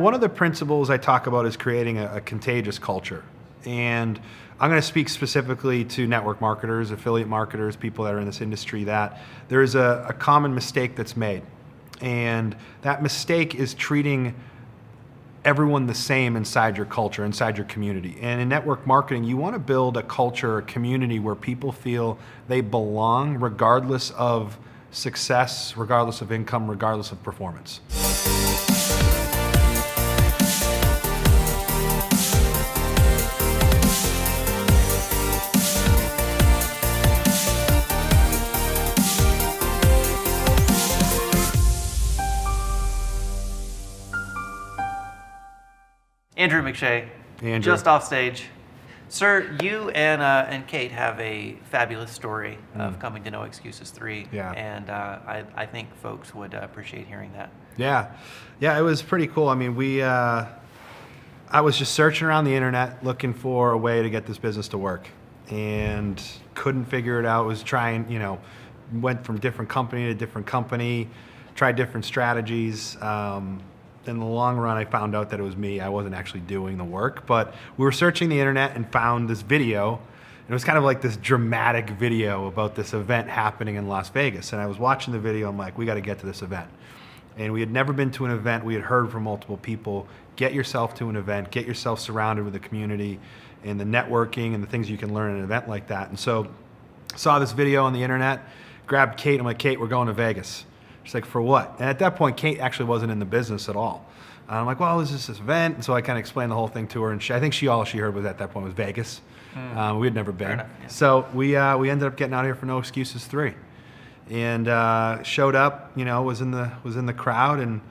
one of the principles I talk about is creating a contagious culture. And I'm going to speak specifically to network marketers, affiliate marketers, people that are in this industry, that there is a common mistake that's made. And that mistake is treating everyone the same inside your culture, inside your community. And in network marketing, you want to build a culture, a community where people feel they belong regardless of success, regardless of income, regardless of performance. Andrew McShea, Andrew. Just off stage. Sir, you and Kate have a fabulous story of coming to No Excuses 3. Yeah. And I think folks would appreciate hearing that. Yeah, it was pretty cool. I mean, I was just searching around the internet looking for a way to get this business to work, and couldn't figure it out. Was trying, went from different company to different company, tried different strategies. In the long run, I found out that it was me. I wasn't actually doing the work, but we were searching the internet and found this video. And it was kind of like this dramatic video about this event happening in Las Vegas. And I was watching the video. I'm like, we got to get to this event. And we had never been to an event. We had heard from multiple people. Get yourself to an event. Get yourself surrounded with the community and the networking and the things you can learn at an event like that. And so saw this video on the internet, grabbed Kate. I'm like, Kate, we're going to Vegas. She's like, for what? And at that point, Kate actually wasn't in the business at all. I'm like, well, this event. And so I kind of explained the whole thing to her. And I think all she heard was at that point was Vegas. We had never been. Enough, yeah. So we ended up getting out here for No Excuses 3. And showed up, was in the crowd and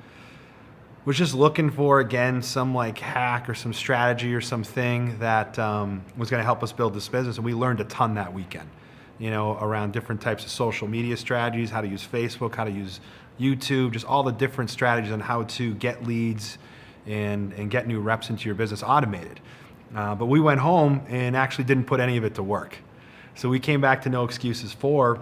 was just looking for, again, some like hack or some strategy or something that was going to help us build this business. And we learned a ton that weekend. Around different types of social media strategies, how to use Facebook, how to use YouTube, just all the different strategies on how to get leads and get new reps into your business automated. But we went home and actually didn't put any of it to work. So we came back to No Excuses 4,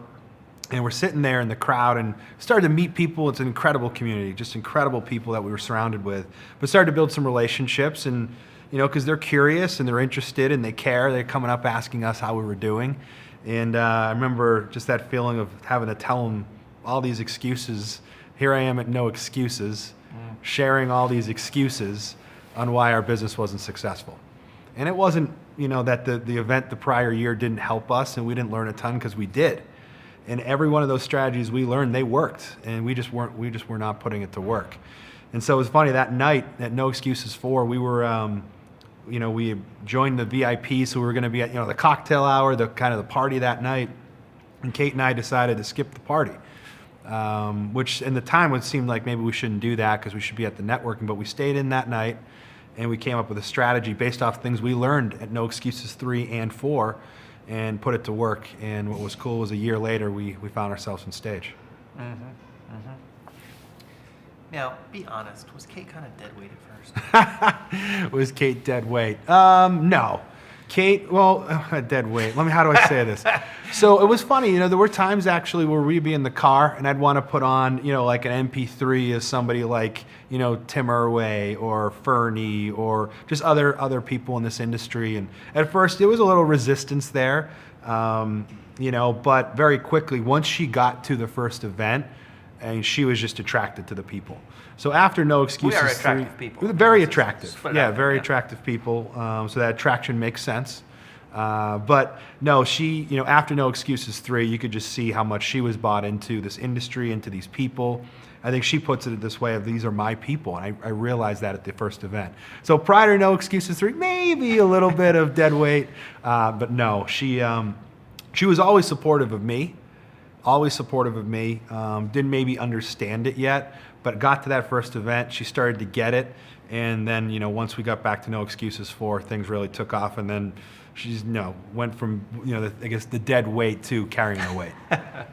and we're sitting there in the crowd and started to meet people. It's an incredible community, just incredible people that we were surrounded with. But started to build some relationships and, because they're curious and they're interested and they care. They're coming up asking us how we were doing. And I remember just that feeling of having to tell them all these excuses. Here I am at No Excuses, sharing all these excuses on why our business wasn't successful. And it wasn't, that the event the prior year didn't help us and we didn't learn a ton, because we did. And every one of those strategies we learned, they worked, and we just were not putting it to work. And so it was funny, that night at No Excuses 4, we were we joined the VIP, so we were going to be at, the cocktail hour, the kind of the party that night. And Kate and I decided to skip the party, which in the time would seem like maybe we shouldn't do that because we should be at the networking. But we stayed in that night, and we came up with a strategy based off things we learned at No Excuses 3 and 4, and put it to work. And what was cool was a year later, we found ourselves on stage. Now, be honest, was Kate kind of dead weight at first? Was Kate dead weight? No. Kate, dead weight. How do I say this? So it was funny, there were times actually where we'd be in the car and I'd want to put on, like an MP3 of somebody like, Tim Irway or Fernie or just other people in this industry. And at first there was a little resistance there, but very quickly, once she got to the first event, and she was just attracted to the people. So after No Excuses, we are attractive people. Very attractive. Yeah, very attractive people. So that attraction makes sense. But no, she, after No Excuses 3, you could just see how much she was bought into this industry, into these people. I think she puts it this way of, these are my people. And I realized that at the first event. So prior to No Excuses 3, maybe a little bit of dead weight. But no, she was always supportive of me. Didn't maybe understand it yet, but got to that first event. She started to get it. And then, once we got back to No Excuses 4, things really took off. And then she's, went from, the dead weight to carrying the weight.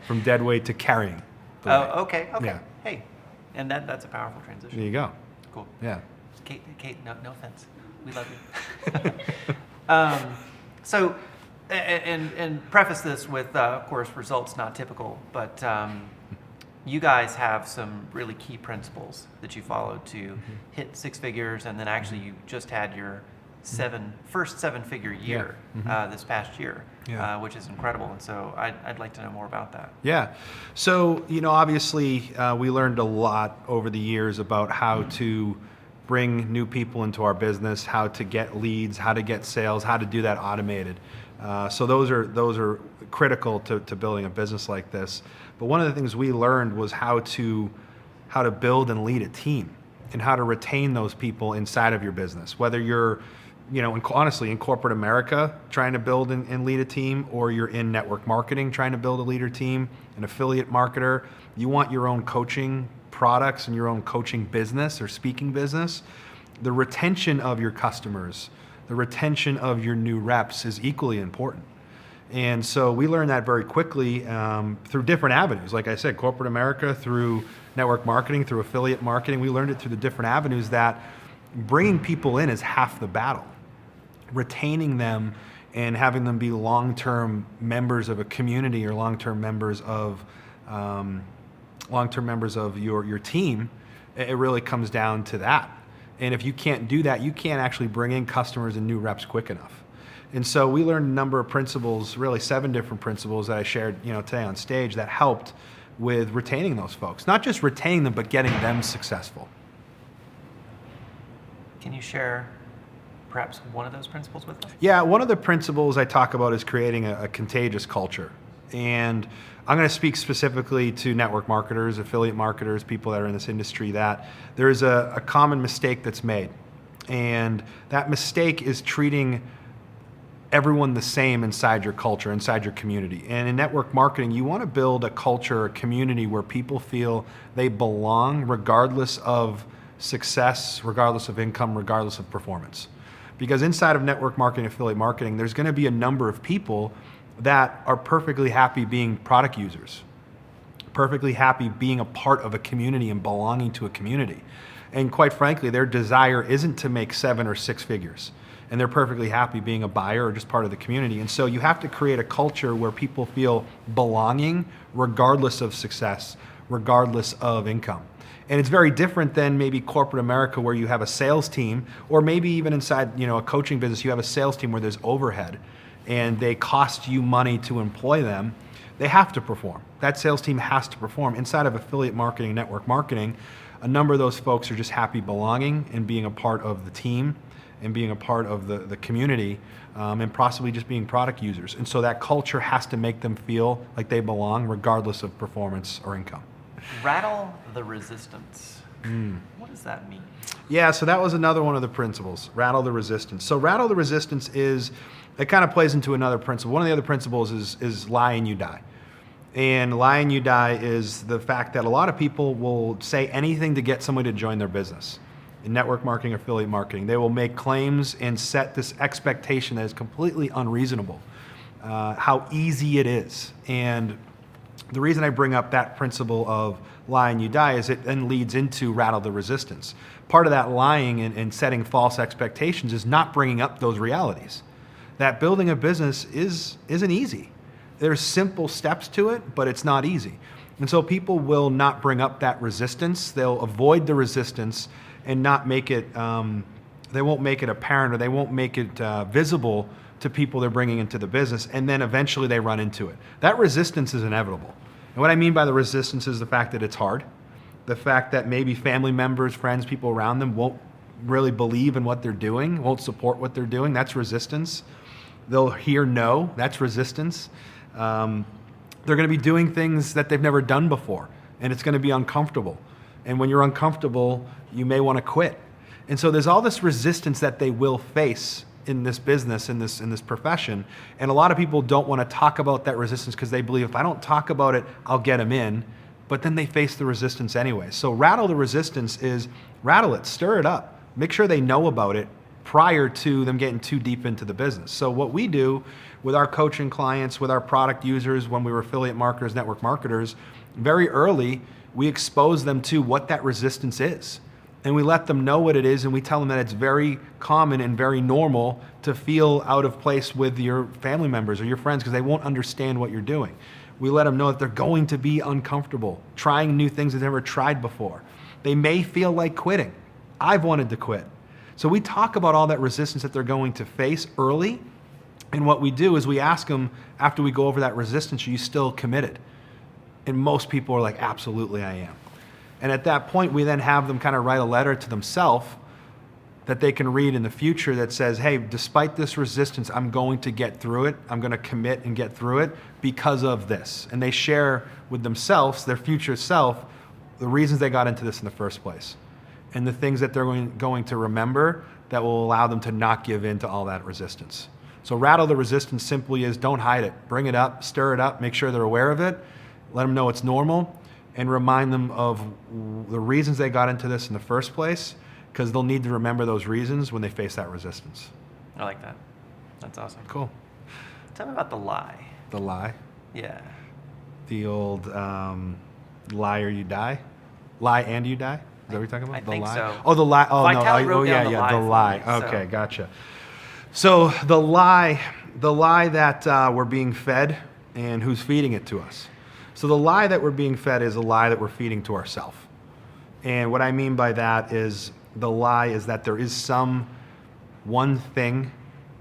From dead weight to carrying the weight. Oh, okay. Yeah. Hey, and that's a powerful transition. There you go. Cool. Yeah. Kate, no offense. We love you. So, and preface this with, of course, results not typical, but you guys have some really key principles that you follow to Mm-hmm. hit six figures, and then actually you just had your first seven-figure year this past year, Yeah. which is incredible. And so I'd like to know more about that. Yeah. So, obviously, we learned a lot over the years about how to bring new people into our business, how to get leads, how to get sales, how to do that automated. So those are critical to building a business like this. But one of the things we learned was how to build and lead a team, and how to retain those people inside of your business, whether you're honestly in corporate America trying to build and lead a team, or you're in network marketing trying to build a leader team, an affiliate marketer. You want your own coaching products and your own coaching business or speaking business. The retention of your customers, the retention of your new reps is equally important. And so we learned that very quickly through different avenues. Like I said, corporate America, through network marketing, through affiliate marketing. We learned it through the different avenues that bringing people in is half the battle. Retaining them and having them be long-term members of a community, or long-term members of your team, it really comes down to that. And if you can't do that, you can't actually bring in customers and new reps quick enough. And so we learned a number of principles, really 7 different principles that I shared today on stage, that helped with retaining those folks. Not just retaining them, but getting them successful. Can you share perhaps one of those principles with us? Yeah, one of the principles I talk about is creating a contagious culture. And I'm going to speak specifically to network marketers, affiliate marketers, people that are in this industry, that there's a common mistake that's made. And that mistake is treating everyone the same inside your culture, inside your community. And in network marketing, you want to build a culture, a community where people feel they belong regardless of success, regardless of income, regardless of performance. Because inside of network marketing, affiliate marketing, there's going to be a number of people that are perfectly happy being product users, perfectly happy being a part of a community and belonging to a community. And quite frankly, their desire isn't to make 7 or 6 figures. And they're perfectly happy being a buyer or just part of the community. And so you have to create a culture where people feel belonging regardless of success, regardless of income. And it's very different than maybe corporate America, where you have a sales team, or maybe even inside a coaching business, you have a sales team where there's overhead and they cost you money to employ them. They have to perform. That sales team has to perform. Inside of affiliate marketing, network marketing, a number of those folks are just happy belonging and being a part of the team and being a part of the community, and possibly just being product users. And so that culture has to make them feel like they belong regardless of performance or income. Rattle the resistance. What does that mean? Yeah, so that was another one of the principles, rattle the resistance. So rattle the resistance it kind of plays into another principle. One of the other principles is lie and you die. And lie and you die is the fact that a lot of people will say anything to get somebody to join their business. In network marketing, affiliate marketing, they will make claims and set this expectation that is completely unreasonable, how easy it is. And the reason I bring up that principle of lie and you die is it then leads into rattle the resistance. Part of that lying and setting false expectations is not bringing up those realities. That building a business isn't easy. There's simple steps to it, but it's not easy. And so people will not bring up that resistance. They'll avoid the resistance and not make it, they won't make it apparent, or they won't make it visible to people they're bringing into the business, and then eventually they run into it. That resistance is inevitable. And what I mean by the resistance is the fact that it's hard, the fact that maybe family members, friends, people around them won't really believe in what they're doing, won't support what they're doing. That's resistance. They'll hear no. That's resistance. They're going to be doing things that they've never done before, and it's going to be uncomfortable. And when you're uncomfortable, you may want to quit. And so there's all this resistance that they will face in this business, in this profession. And a lot of people don't want to talk about that resistance because they believe if I don't talk about it, I'll get them in. But then they face the resistance anyway. So rattle the resistance is rattle it, stir it up, make sure they know about it prior to them getting too deep into the business. So what we do with our coaching clients, with our product users, when we were affiliate marketers, network marketers, very early, we expose them to what that resistance is. And we let them know what it is, and we tell them that it's very common and very normal to feel out of place with your family members or your friends because they won't understand what you're doing. We let them know that they're going to be uncomfortable, trying new things they've never tried before. They may feel like quitting. I've wanted to quit. So we talk about all that resistance that they're going to face early. And what we do is we ask them, after we go over that resistance, are you still committed? And most people are like, absolutely, I am. And at that point, we then have them kind of write a letter to themselves that they can read in the future that says, hey, despite this resistance, I'm going to get through it. I'm going to commit and get through it because of this. And they share with themselves, their future self, the reasons they got into this in the first place and the things that they're going to remember that will allow them to not give in to all that resistance. So rattle the resistance simply is don't hide it. Bring it up, stir it up, make sure they're aware of it, let them know it's normal, and remind them of the reasons they got into this in the first place, because they'll need to remember those reasons when they face that resistance. I like that. That's awesome. Cool. Tell me about the lie. The lie? Yeah. The old lie or you die? Lie and you die? Is that what you're talking about? I the think lie? so. Oh, the lie. Oh, Vitale no. wrote Oh, down yeah, the yeah. lie The for lie. me, so. Okay, gotcha. So the lie that we're being fed and who's feeding it to us. So the lie that we're being fed is a lie that we're feeding to ourselves. And what I mean by that is the lie is that there is some one thing,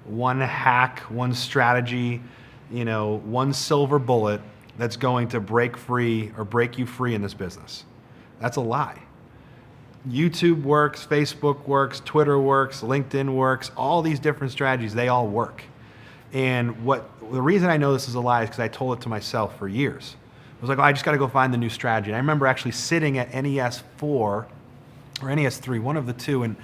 one hack, one strategy, one silver bullet that's going to break you free in this business. That's a lie. YouTube works, Facebook works, Twitter works, LinkedIn works, all these different strategies, they all work. And the reason I know this is a lie is because I told it to myself for years. I was like, I just got to go find the new strategy. And I remember actually sitting at NES 4 or NES 3, one of the two, and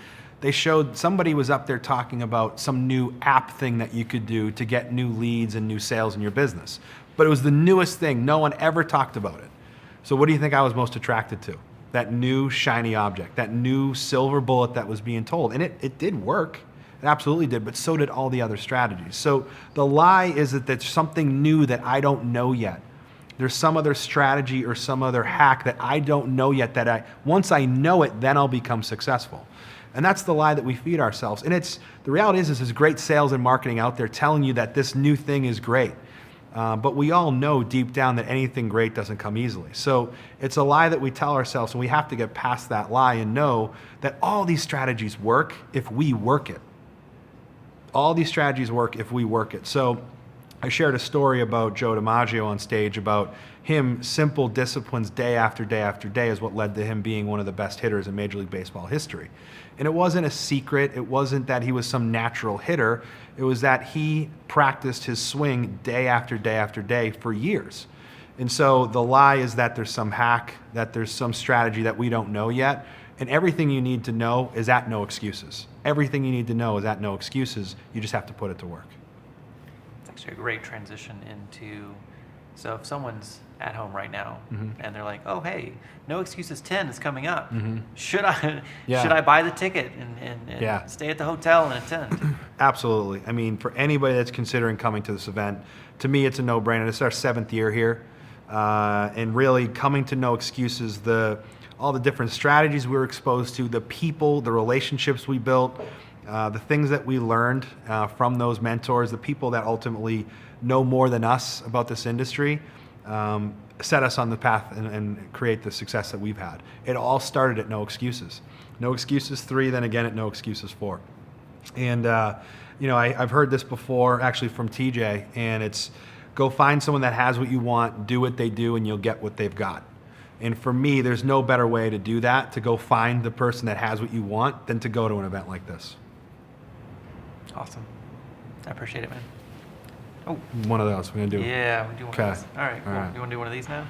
somebody was up there talking about some new app thing that you could do to get new leads and new sales in your business. But it was the newest thing. No one ever talked about it. So what do you think I was most attracted to? That new shiny object, that new silver bullet that was being told. And it did work. It absolutely did, but so did all the other strategies. So the lie is that there's something new that I don't know yet. There's some other strategy or some other hack that I don't know yet that once I know it, then I'll become successful. And that's the lie that we feed ourselves. And the reality is there's great sales and marketing out there telling you that this new thing is great. But we all know deep down that anything great doesn't come easily. So it's a lie that we tell ourselves, and we have to get past that lie and know that all these strategies work if we work it. All these strategies work if we work it. So I shared a story about Joe DiMaggio on stage about him, simple disciplines day after day after day is what led to him being one of the best hitters in Major League Baseball history. And it wasn't a secret. It wasn't that he was some natural hitter. It was that he practiced his swing day after day after day for years. And so the lie is that there's some hack, that there's some strategy that we don't know yet. And everything you need to know is at no excuses. Everything you need to know is at no excuses. You just have to put it to work. It's actually a great transition into, so if someone's at home right now and they're like, oh, hey, No Excuses 10 is coming up. Should I buy the ticket and stay at the hotel and attend? Absolutely. I mean, for anybody that's considering coming to this event, to me, it's a no-brainer. It's our 7th year here. And really coming to No Excuses, all the different strategies we were exposed to, the people, the relationships we built, the things that we learned from those mentors, the people that ultimately know more than us about this industry, set us on the path and create the success that we've had. It all started at No Excuses. No Excuses 3, then again at No Excuses 4. And, I've heard this before actually from TJ, and it's go find someone that has what you want, do what they do, and you'll get what they've got. And for me, there's no better way to do that, to go find the person that has what you want, than to go to an event like this. Awesome. I appreciate it, man. Oh, one of those. We're going to do yeah, we do one of those. All right, cool. All right. You want to do one of these now?